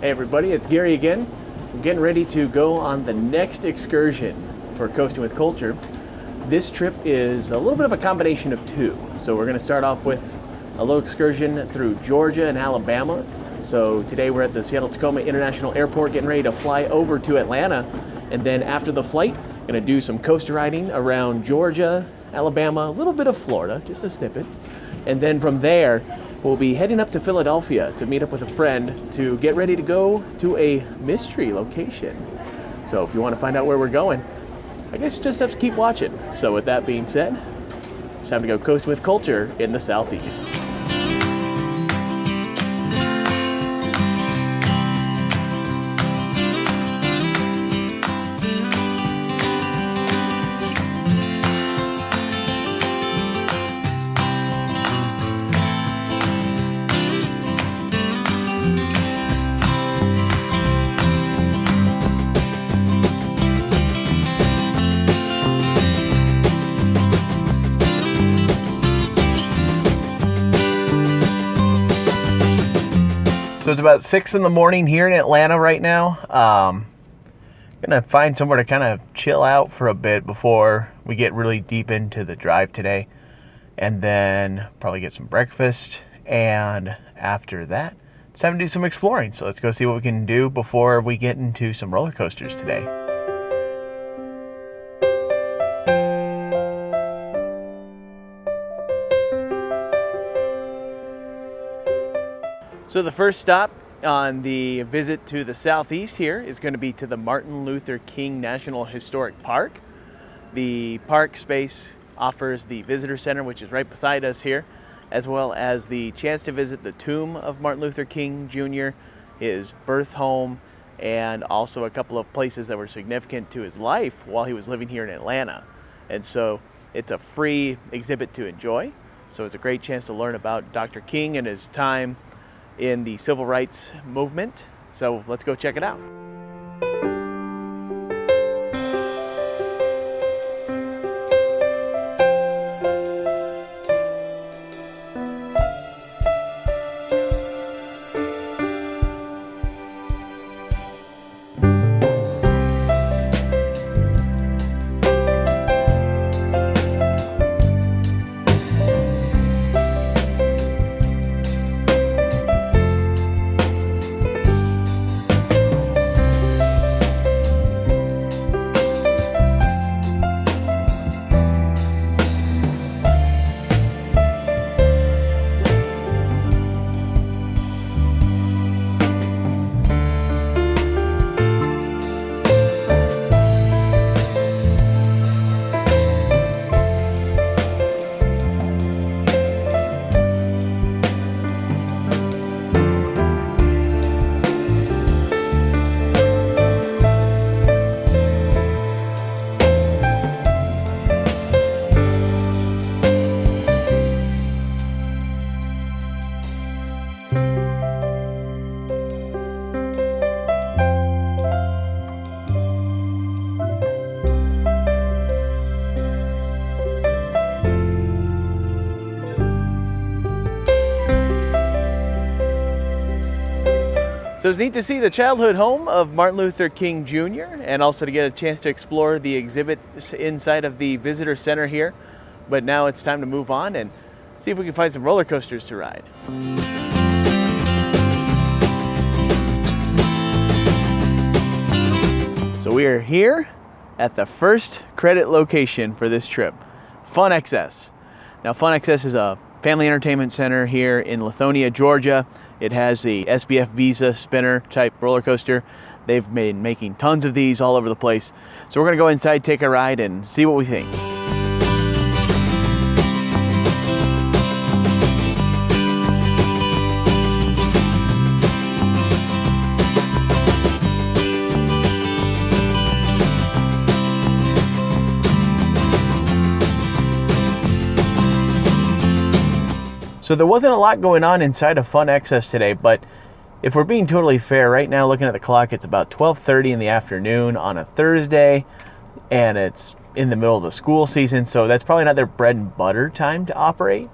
Hey everybody, it's Gary again. I'm getting ready to go on the next excursion for Coasting with Culture. This trip is a little bit of a combination of two. So we're going to start off with a little excursion through Georgia and Alabama. So today we're at the Seattle-Tacoma International Airport getting ready to fly over to Atlanta. And then after the flight, going to do some coaster riding around Georgia, Alabama, a little bit of Florida, just a snippet. And then from there, we'll be heading up to Philadelphia to meet up with a friend to get ready to go to a mystery location. So if you want to find out where we're going, I guess you just have to keep watching. So with that being said, it's time to go coast with culture in the Southeast. So it's about 6 in the morning here in Atlanta right now. Gonna find somewhere to kind of chill out for a bit before we get really deep into the drive today. And then probably get some breakfast. And after that, it's time to do some exploring. So let's go see what we can do before we get into some roller coasters today. So the first stop on the visit to the Southeast here is going to be to the Martin Luther King National Historic Park. The park space offers the Visitor Center, which is right beside us here, as well as the chance to visit the tomb of Martin Luther King Jr., his birth home, and also a couple of places that were significant to his life while he was living here in Atlanta. And so it's a free exhibit to enjoy. So it's a great chance to learn about Dr. King and his time in the civil rights movement. So let's go check it out. So it's neat to see the childhood home of Martin Luther King Jr. and also to get a chance to explore the exhibits inside of the Visitor Center here. But now it's time to move on and see if we can find some roller coasters to ride. So we are here at the first credit location for this trip, FunXcess. Now FunXcess is a family entertainment center here in Lithonia, Georgia. It has the SBF Visa spinner type roller coaster. They've been making tons of these all over the place. So we're gonna go inside, take a ride, and see what we think. So there wasn't a lot going on inside of FunXcess today, but if we're being totally fair, right now looking at the clock, it's about 12:30 in the afternoon on a Thursday, and it's in the middle of the school season, so that's probably not their bread and butter time to operate.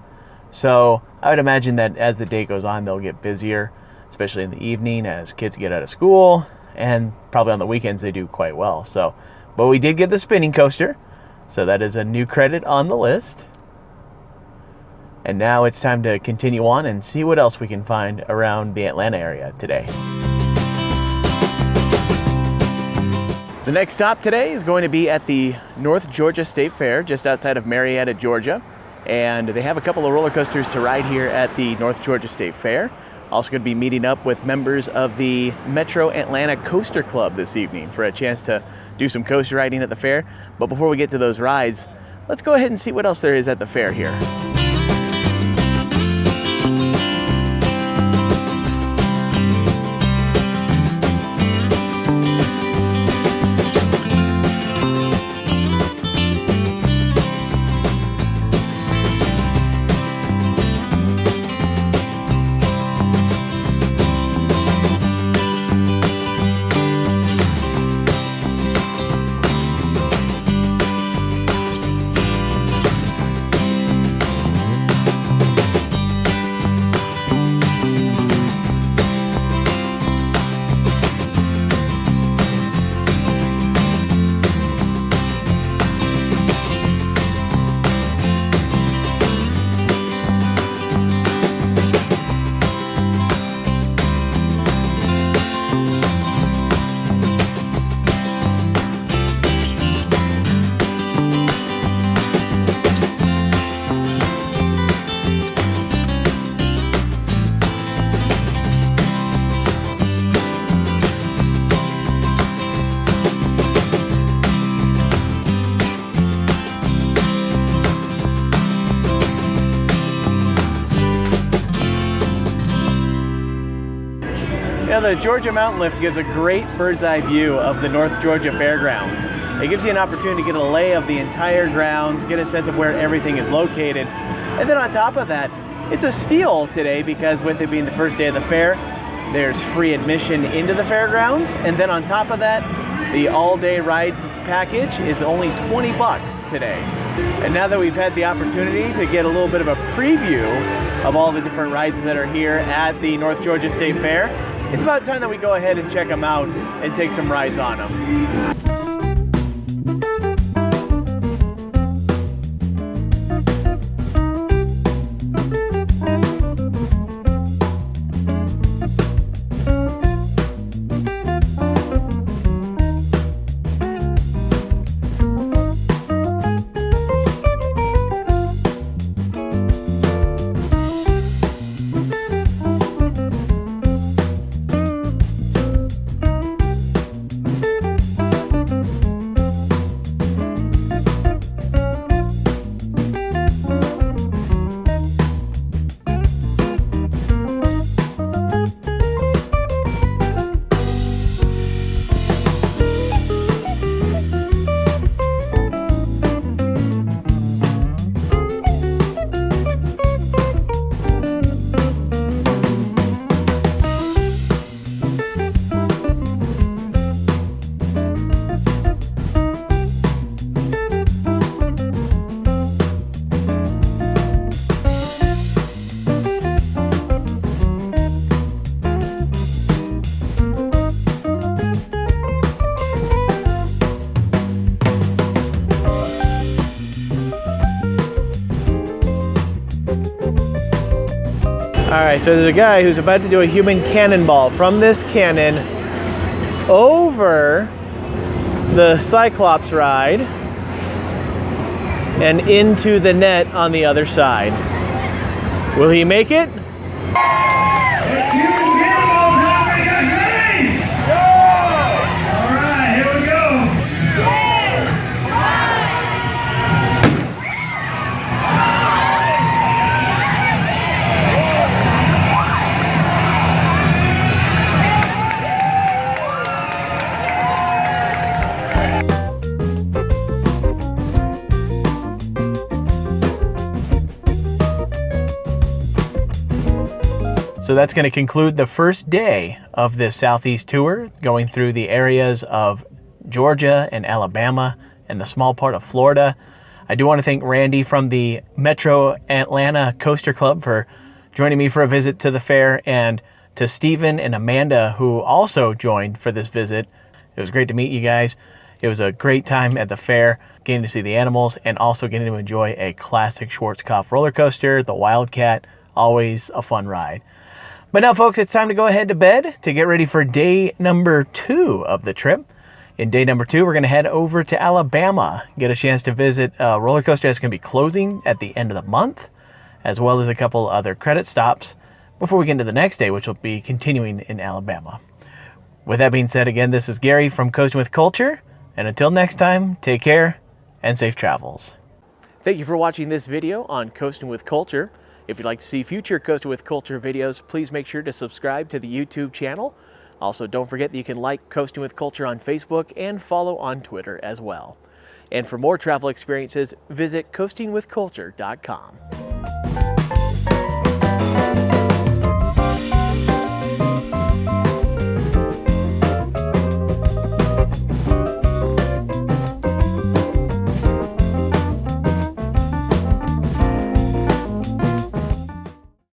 So I would imagine that as the day goes on, they'll get busier. especially in the evening as kids get out of school, and probably on the weekends they do quite well. So, but we did get the spinning coaster, so that is a new credit on the list. And now it's time to continue on and see what else we can find around the Atlanta area today. The next stop today is going to be at the North Georgia State Fair, just outside of Marietta, Georgia. And they have a couple of roller coasters to ride here at the North Georgia State Fair. Also going to be meeting up with members of the Metro Atlanta Coaster Club this evening for a chance to do some coaster riding at the fair. But before we get to those rides, let's go ahead and see what else there is at the fair here. Now, the Georgia Mountain Lift gives a great bird's eye view of the North Georgia Fairgrounds. It gives you an opportunity to get a lay of the entire grounds, get a sense of where everything is located. And then on top of that, it's a steal today because with it being the first day of the fair, there's free admission into the fairgrounds. And then on top of that, the all-day rides package is only 20 bucks today. And now that we've had the opportunity to get a little bit of a preview of all the different rides that are here at the North Georgia State Fair, it's about time that we go ahead and check them out and take some rides on them. All right, so there's a guy who's about to do a human cannonball from this cannon over the Cyclops ride and into the net on the other side. Will he make it? It's human cannonball time, guys, ready? Go! All right, here we go. So that's going to conclude the first day of this Southeast tour, going through the areas of Georgia and Alabama and the small part of Florida. I do want to thank Randy from the Metro Atlanta Coaster Club for joining me for a visit to the fair and to Stephen and Amanda, who also joined for this visit. It was great to meet you guys. It was a great time at the fair, getting to see the animals and also getting to enjoy a classic Schwarzkopf roller coaster, the Wildcat. Always a fun ride. But now, folks, it's time to go ahead to bed to get ready for day number 2 of the trip. In day number 2, we're going to head over to Alabama, get a chance to visit a roller coaster that's going to be closing at the end of the month, as well as a couple other credit stops before we get into the next day, which will be continuing in Alabama. With that being said, again, this is Gary from Coasting with Culture, and until next time, take care and safe travels. Thank you for watching this video on Coasting with Culture. If you'd like to see future Coasting with Culture videos, please make sure to subscribe to the YouTube channel. Also, don't forget that you can like Coasting with Culture on Facebook and follow on Twitter as well. And for more travel experiences, visit coastingwithculture.com.